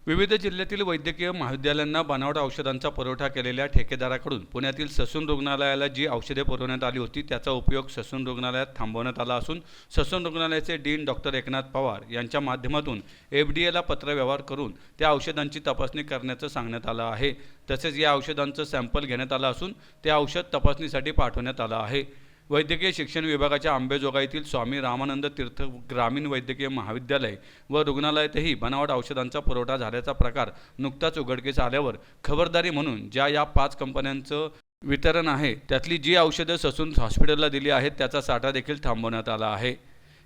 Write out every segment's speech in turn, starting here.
विविध जिल्ह्यातील वैद्यकीय महाविद्यालयांना बनावट औषधांचा पुरवठा केलेल्या ठेकेदाराकडून पुण्यातील ससून रुग्णालयाला जी औषधे पुरवण्यात आली होती त्याचा उपयोग ससून रुग्णालयात थांबवण्यात आला असून ससून रुग्णालयाचे डीन डॉक्टर एकनाथ पवार यांच्या माध्यमातून एफडीएला पत्रव्यवहार करून त्या औषधांची तपासणी करण्याचं सांगण्यात आलं आहे। तसेच या औषधांचं सॅम्पल घेण्यात आलं असून ते औषध तपासणीसाठी पाठवण्यात आलं आहे। वैद्यकीय शिक्षण विभागाच्या अंबेजोगाईतील स्वामी रामानंद तीर्थ ग्रामीण वैद्यकीय महाविद्यालय व रुग्णालयातही बनावट औषधांचा पुरवठा झाल्याचा प्रकार नुकताच उघडकीस आल्यावर खबरदारी म्हणून ज्या या 5 कंपन्यांचं वितरण आहे त्यातली जी औषधं ससून हॉस्पिटलला दिली आहेत त्याचा साठा देखील थांबवण्यात आला आहे।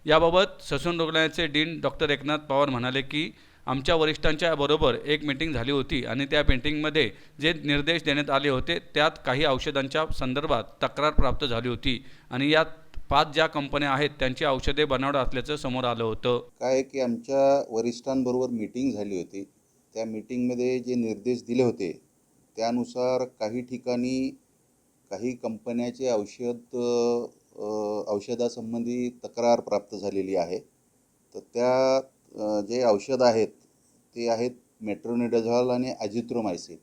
याबाबत ससून रुग्णालयाचे डीन डॉक्टर एकनाथ पवार म्हणाले की आमच्या वरिष्ठांच्या बरोबर एक मीटिंग झाली होती आणि त्या मीटिंगमध्ये जे निर्देश देण्यात आले होते त्यात काही औषधांच्या संदर्भात तक्रार प्राप्त झाली होती आणि यात 5 ज्या कंपन्या आहेत त्यांची औषधे बनावट असल्याचं समोर आलं होतं। काय की आमच्या वरिष्ठांबरोबर मीटिंग झाली होती। त्या मीटिंगमध्ये जे निर्देश दिले होते त्यानुसार काही ठिकाणी काही कंपन्याचे औषधासंबंधी तक्रार प्राप्त झालेली आहे। तर त्या जे औषध आहेत ते आहेत मेट्रोनिडाझोल आणि अझिथ्रोमायसिन।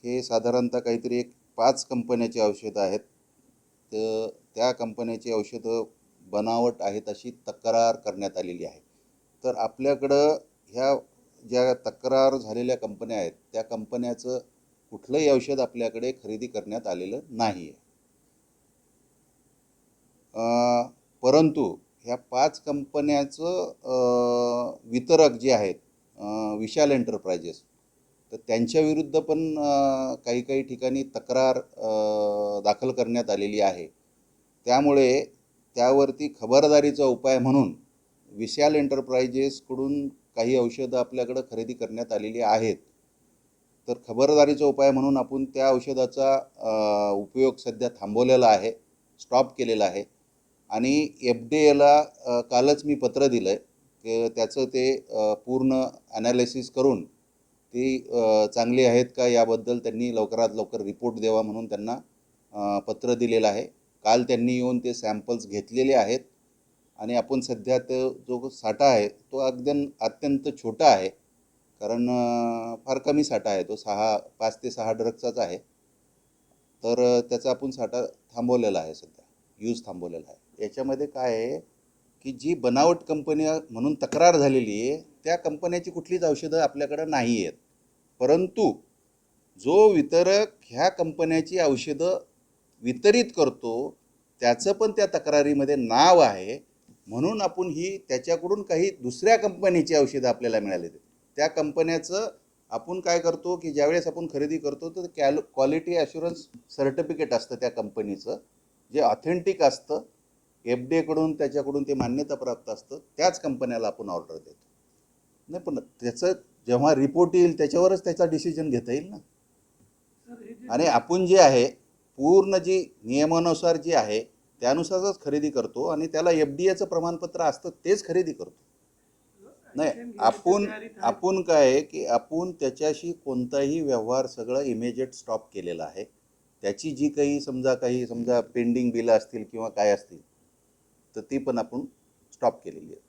हे साधारणतः काहीतरी एक 5 कंपन्याचे औषध आहेत। तर त्या कंपन्याची औषधं बनावट आहेत अशी तक्रार करण्यात आलेली आहे। तर आपल्याकडं ह्या ज्या तक्रार झालेल्या कंपन्या आहेत त्या कंपन्याचं कुठलंही औषध आपल्याकडे खरेदी करण्यात आलेलं नाही आहे। परंतु ह्या 5 कंपन्याचं वितरक जे आहेत विशाल एंटरप्राइजेस, तर त्यांच्याविरुद्ध पण काही काही ठिकाणी तक्रार दाखल करण्यात आलेली आहे। त्यामुळे त्यावरती खबरदारीचा उपाय म्हणून विशाल एंटरप्राइजेसकडून काही औषधं आपल्याकडं खरेदी करण्यात आलेली आहेत। तर खबरदारीचा उपाय म्हणून आपण त्या औषधाचा उपयोग सध्या थांबवलेला आहे, स्टॉप केलेला आहे। आणि एफडीएला कालच मी पत्र दिलं आहे की त्याचं ते पूर्ण ॲनालिसिस करून ती चांगली आहेत का याबद्दल त्यांनी लवकरात लवकर रिपोर्ट द्यावा म्हणून त्यांना पत्र दिलेलं आहे। काल त्यांनी येऊन ते सॅम्पल्स घेतलेले आहेत आणि आपण सध्या जो साठा आहे तो अत्यंत छोटा आहे, कारण फार कमी साठा आहे तो 5 ते 6 ड्रगचाच आहे। तर त्याचा आपण साठा थांबवलेला आहे, सध्या यूज थांबवलेला आहे। याच्यामध्ये काय आहे की जी बनावट कंपनी म्हणून तक्रार झालेली आहे त्या कंपन्याची कुठलीच औषधं आपल्याकडे नाही आहेत, परंतु जो वितरक ह्या कंपन्याची औषधं वितरित करतो त्याचं पण त्या तक्रारीमध्ये नाव आहे, म्हणून आपण ही त्याच्याकडून काही दुसऱ्या कंपनीची औषधं आपल्याला मिळाली। त्या कंपन्याचं आपण काय करतो की ज्यावेळेस आपण खरेदी करतो तर क्वालिटी ॲश्युरन्स सर्टिफिकेट असतं त्या कंपनीचं, जे ऑथेंटिक असतं, एफडीएकडून त्याच्याकडून ते मान्यता प्राप्त असतं, त्याच कंपन्याला आपण ऑर्डर देतो। नाही, पण त्याचं जेव्हा रिपोर्ट येईल त्याच्यावरच त्याचा डिसिजन घेता येईल ना। आणि आपण जे आहे पूर्ण जी नियमानुसार जी आहे त्यानुसारच खरेदी करतो आणि त्याला एफडीएचं प्रमाणपत्र असतं तेच खरेदी करतो। नाही, आपण काय आहे की आपण त्याच्याशी कोणताही व्यवहार सगळं इमिजिएट स्टॉप केलेला आहे। त्याची जी काही समजा पेंडिंग बिलं असतील किंवा काय असतील तर ती पण आपण स्टॉप केलेली आहे।